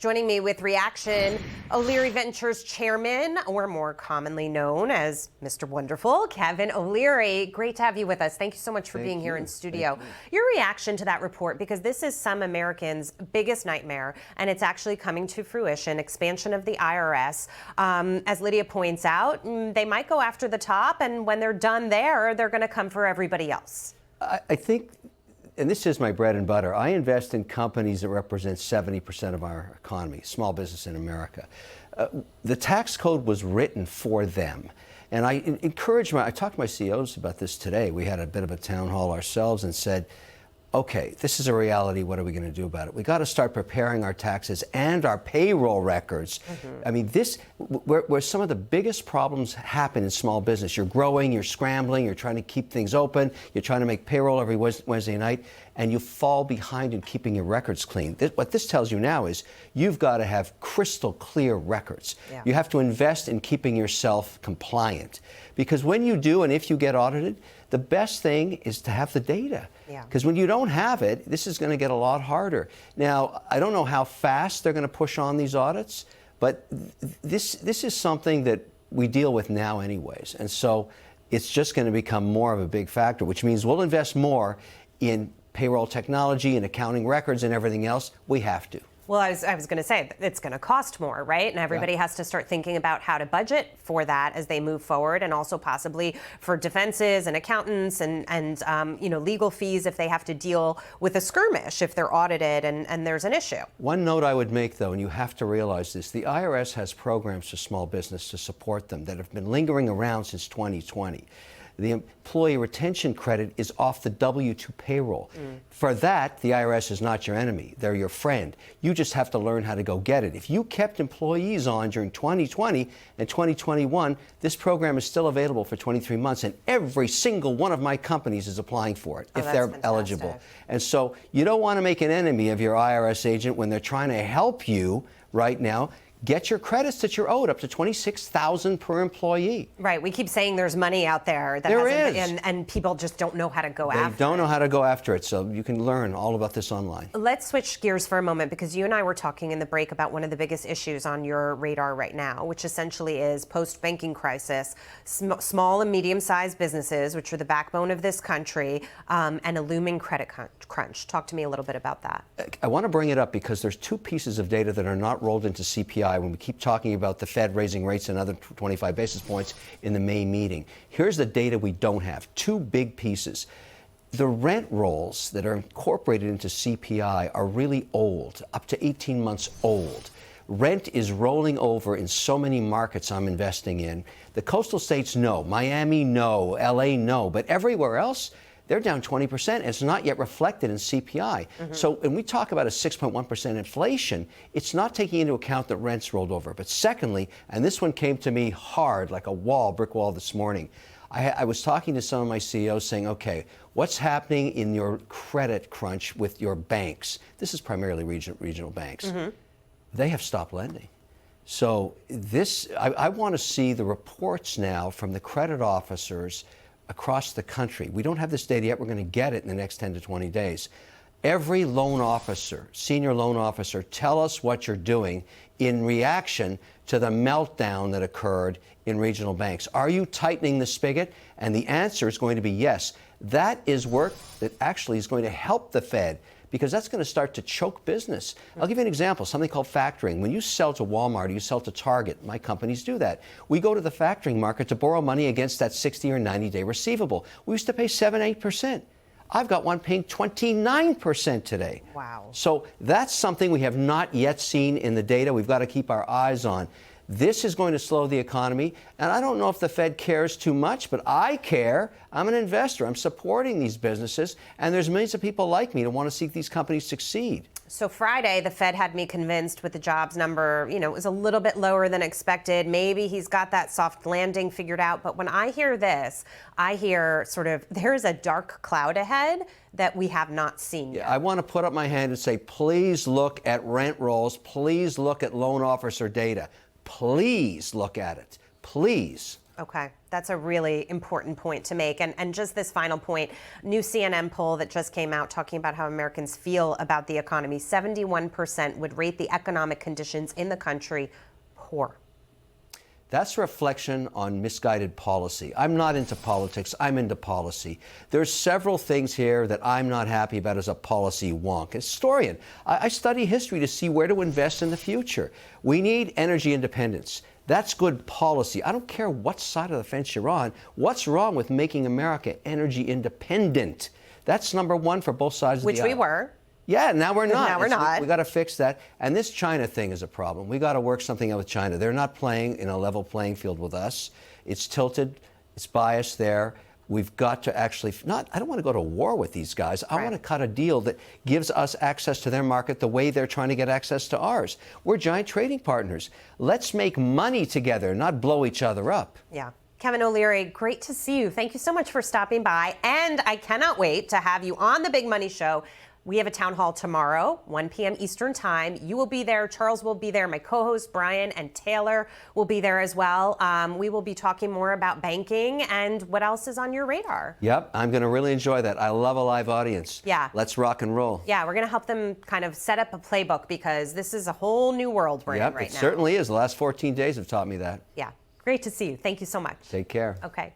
Joining me with reaction, O'Leary Ventures chairman, or more commonly known as Mr. Wonderful, Kevin O'Leary. Great to have you with us. Thank you so much for being here in studio. Your reaction to that report, because this is some Americans' biggest nightmare, and it's actually coming to fruition, expansion of the IRS. As Lydia points out, they might go after the top, and when they're done there, they're going to come for everybody else. I think, and this is my bread and butter, I invest in companies that represent 70% of our economy, small business in America. The tax code was written for them. And I talked to my CEOs about this today. We had a bit of a town hall ourselves and said, okay, this is a reality. What are we going to do about it? We got to start preparing our taxes and our payroll records. I mean, where some of the biggest problems happen in small business. You're growing, you're scrambling, you're trying to keep things open, you're trying to make payroll every Wednesday night, and you fall behind in keeping your records clean. What this tells you now is you've got to have crystal clear records. Yeah. You have to invest in keeping yourself compliant. Because when you do, and if you get audited, the best thing is to have the data. Because when you don't have it, this is going to get a lot harder. Now, I don't know how fast they're going to push on these audits, but this is something that we deal with now anyways. And so it's just going to become more of a big factor, which means we'll invest more in payroll technology and accounting records and everything else. We have to. Well, I was going to say, it's going to cost more, right? And everybody has to start thinking about how to budget for that as they move forward, and also possibly for defenses and accountants and legal fees if they have to deal with a skirmish if they're audited and there's an issue. One note I would make, though, and you have to realize this, the IRS has programs for small business to support them that have been lingering around since 2020. The employee retention credit is off the W-2 payroll. For that, the IRS is not your enemy. They're your friend. You just have to learn how to go get it. If you kept employees on during 2020 and 2021, this program is still available for 23 months, and every single one of my companies is applying for it if they're eligible. And so you don't want to make an enemy of your IRS agent when they're trying to help you right now. Get your credits that you're owed, up to $26,000 per employee. Right. We keep saying there's money out there that and people just don't know how to go after it. They don't know how to go after it, so you can learn all about this online. Let's switch gears for a moment, because you and I were talking in the break about one of the biggest issues on your radar right now, which essentially is post-banking crisis, small and medium-sized businesses, which are the backbone of this country, and a looming credit crunch. Talk to me a little bit about that. I want to bring it up because there's two pieces of data that are not rolled into CPI when we keep talking about the Fed raising rates another 25 basis points in the May meeting. Here's the data we don't have. Two big pieces. The rent rolls that are incorporated into CPI are really old, up to 18 months old. Rent is rolling over in so many markets I'm investing in. The coastal states, no. Miami, no. LA, no. But everywhere else, they're down 20%. It's not yet reflected in CPI. So when we talk about a 6.1% inflation, it's not taking into account that rents rolled over. But secondly, and this one came to me hard, like a brick wall this morning, I was talking to some of my CEOs saying, okay, what's happening in your credit crunch with your banks? This is primarily regional banks. They have stopped lending. So I want to see the reports now from the credit officers across the country. We don't have this data yet. We're going to get it in the next 10 to 20 days. Every loan officer, senior loan officer, tell us what you're doing in reaction to the meltdown that occurred in regional banks. Are you tightening the spigot? And the answer is going to be yes. That is work that actually is going to help the Fed, because that's going to start to choke business. I'll give you an example, something called factoring. When you sell to Walmart or you sell to Target, my companies do that. We go to the factoring market to borrow money against that 60 or 90-day receivable. We used to pay 7-8%. I've got one paying 29% today. Wow. So that's something we have not yet seen in the data. We've got to keep our eyes on. This is going to slow the economy, and I don't know if the Fed cares too much, but I care. I'm an investor. I'm supporting these businesses, and there's millions of people like me to want to see these companies succeed. So Friday, the Fed had me convinced with the jobs number, it was a little bit lower than expected. Maybe he's got that soft landing figured out. But when I hear this, I hear sort of there's a dark cloud ahead that we have not seen yet. I want to put up my hand and say, please look at rent rolls. Please look at loan officer data. Please look at it. Please. Okay, that's a really important point to make. And just this final point, new CNN poll that just came out talking about how Americans feel about the economy. 71% would rate the economic conditions in the country poor. That's a reflection on misguided policy. I'm not into politics, I'm into policy. There's several things here that I'm not happy about as a policy wonk. As a historian, I study history to see where to invest in the future. We need energy independence. That's good policy. I don't care what side of the fence you're on. What's wrong with making America energy independent? That's number one for both sides of the aisle. Which we were. Yeah, now we're not. Now we're not. We got to fix that. And this China thing is a problem. We got to work something out with China. They're not playing in a level playing field with us. It's tilted. It's biased there. We've got to actually I don't want to go to war with these guys. I want to cut a deal that gives us access to their market the way they're trying to get access to ours. We're giant trading partners. Let's make money together, not blow each other up. Yeah. Kevin O'Leary, great to see you. Thank you so much for stopping by. And I cannot wait to have you on the Big Money Show. We have a town hall tomorrow, 1 p.m. Eastern Time. You will be there. Charles will be there. My co-hosts, Brian and Taylor, will be there as well. We will be talking more about banking and what else is on your radar. Yep, I'm going to really enjoy that. I love a live audience. Yeah. Let's rock and roll. Yeah, we're going to help them kind of set up a playbook because this is a whole new world we're in right now. It certainly is. The last 14 days have taught me that. Yeah, great to see you. Thank you so much. Take care. Okay.